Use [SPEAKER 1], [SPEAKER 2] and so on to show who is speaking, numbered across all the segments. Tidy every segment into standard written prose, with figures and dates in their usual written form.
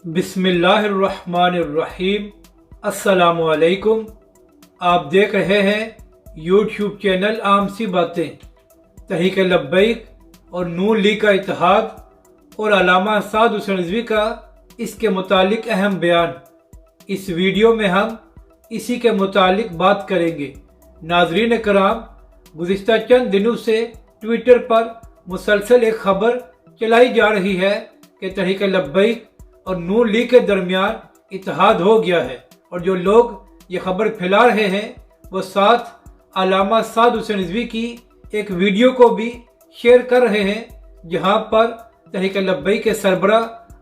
[SPEAKER 1] बिस्मिल्लाहिर्रहमानिर्रहीम। अस्सलामुअलैकुम। आप देख रहे हैं यूट्यूब चैनल आम सी बातें। तहरीक लब्बैक और नून लीग का इत्तेहाद और अल्लामा साद हुसैन रिजवी का इसके मुतालिक अहम बयान। इस वीडियो में हम इसी के मुतालिक बात करेंगे। नाजरीन कराम, गुज़िश्ता चंद दिनों से ट्विटर पर मुसलसल एक खबर चलाई जा रही है कि तहरीक लब्बैक और नून लीग के दरमियान इत्तेहाद हो गया है, और जो लोग ये खबर फैला रहे हैं वो साथ अल्लामा साद हुसैन रिजवी की एक वीडियो को भी शेयर कर रहे हैं, जहां पर तहरीक लब्बैक के सरबरा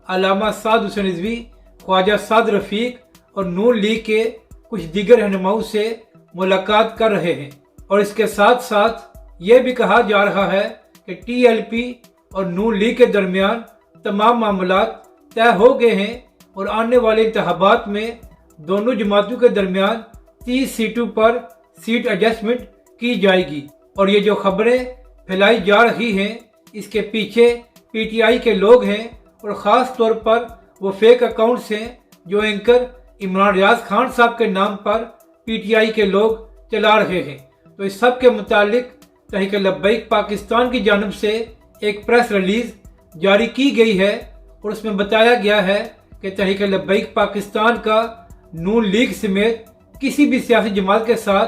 [SPEAKER 1] अल्लामा साद हुसैन रिजवी, ख्वाजा साद रफीक और नून लीग के कुछ दीगर रहनुमाओं से मुलाकात कर रहे हैं। और इसके साथ साथ ये भी कहा जा रहा है कि TLP और नून लीग के दरमियान तमाम मामलात तय हो गए हैं और आने वाले इंतखाबात में दोनों जमातों के दरमियान 30 सीटों पर सीट एडजस्टमेंट की जाएगी। और ये जो खबरें फैलाई जा रही हैं, इसके पीछे PTI के लोग हैं, और ख़ास तौर पर वो फेक अकाउंट्स हैं जो एंकर इमरान रियाज खान साहब के नाम पर PTI के लोग चला रहे हैं। तो इस सब के मुतालिक तहरीक लब्बैक पाकिस्तान की जानिब से एक प्रेस रिलीज जारी की गई है, और उसमें बताया गया है कि तहरीक लब्बैक पाकिस्तान का नून लीग समेत किसी भी सियासी जमात के साथ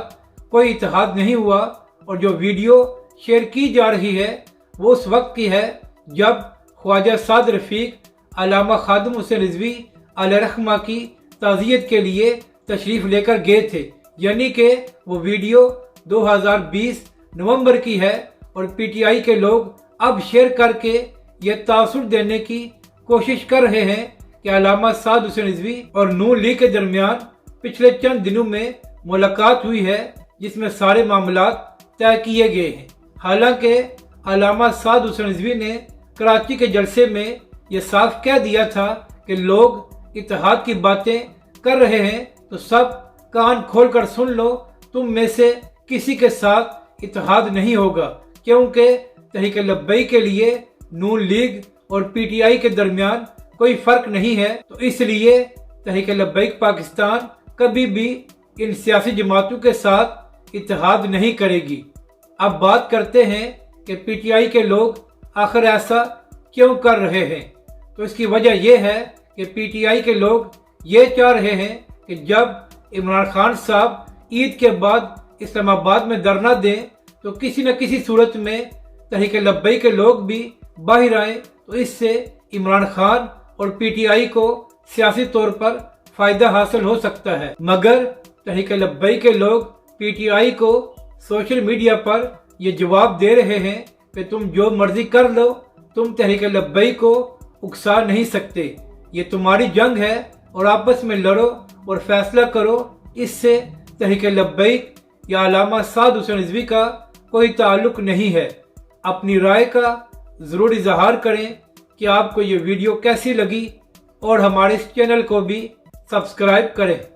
[SPEAKER 1] कोई इत्तेहाद नहीं हुआ। और जो वीडियो शेयर की जा रही है वो उस वक्त की है जब ख्वाजा साद रफीक अल्लामा खादिम हुसैन रिजवी अलैहिर्रहमा की ताज़ियत के लिए तशरीफ़ लेकर गए थे, यानी कि वो वीडियो 2020 नवंबर की है। और PTI के लोग अब शेयर करके ये तासुर देने की कोशिश कर रहे हैं कि अल्लामा साद हुसैन रिजवी और नून लीग के दरमियान पिछले चंद दिनों में मुलाकात हुई है, जिसमें सारे मामलात तय किए गए हैं। हालांकि अल्लामा साद हुसैन रिजवी ने कराची के जलसे में ये साफ कह दिया था कि लोग इत्तेहाद की बातें कर रहे हैं तो सब कान खोल कर सुन लो, तुम में से किसी के साथ इत्तेहाद नहीं होगा, क्योंकि तहरीक लब्बैक के लिए नून लीग और PTI के दरमियान कोई फर्क नहीं है। तो इसलिए तहरीक लब्बैक पाकिस्तान कभी भी इन सियासी जमातों के साथ इत्तेहाद नहीं करेगी। अब बात करते हैं कि PTI के लोग आखिर ऐसा क्यों कर रहे हैं। तो इसकी वजह यह है कि PTI के लोग ये चाह रहे हैं कि जब इमरान खान साहब ईद के बाद इस्लामाबाद में धरना दें तो किसी न किसी सूरत में तहरीक लब्बैक के लोग भी बाहर आए, तो इससे इमरान खान और PTI को सियासी तौर पर फायदा हासिल हो सकता है। मगर तहरीक लब्बैक के लोग PTI को सोशल मीडिया पर ये जवाब दे रहे हैं कि तुम जो मर्जी कर लो, तुम तहरीक लब्बैक को उकसा नहीं सकते, ये तुम्हारी जंग है और आपस में लड़ो और फैसला करो। इससे तहरीक लब्बैक या अल्लामा साद हुसैन रिजवी का कोई ताल्लुक नहीं है। अपनी राय का ज़रूर इजहार करें कि आपको ये वीडियो कैसी लगी, और हमारे इस चैनल को भी सब्सक्राइब करें।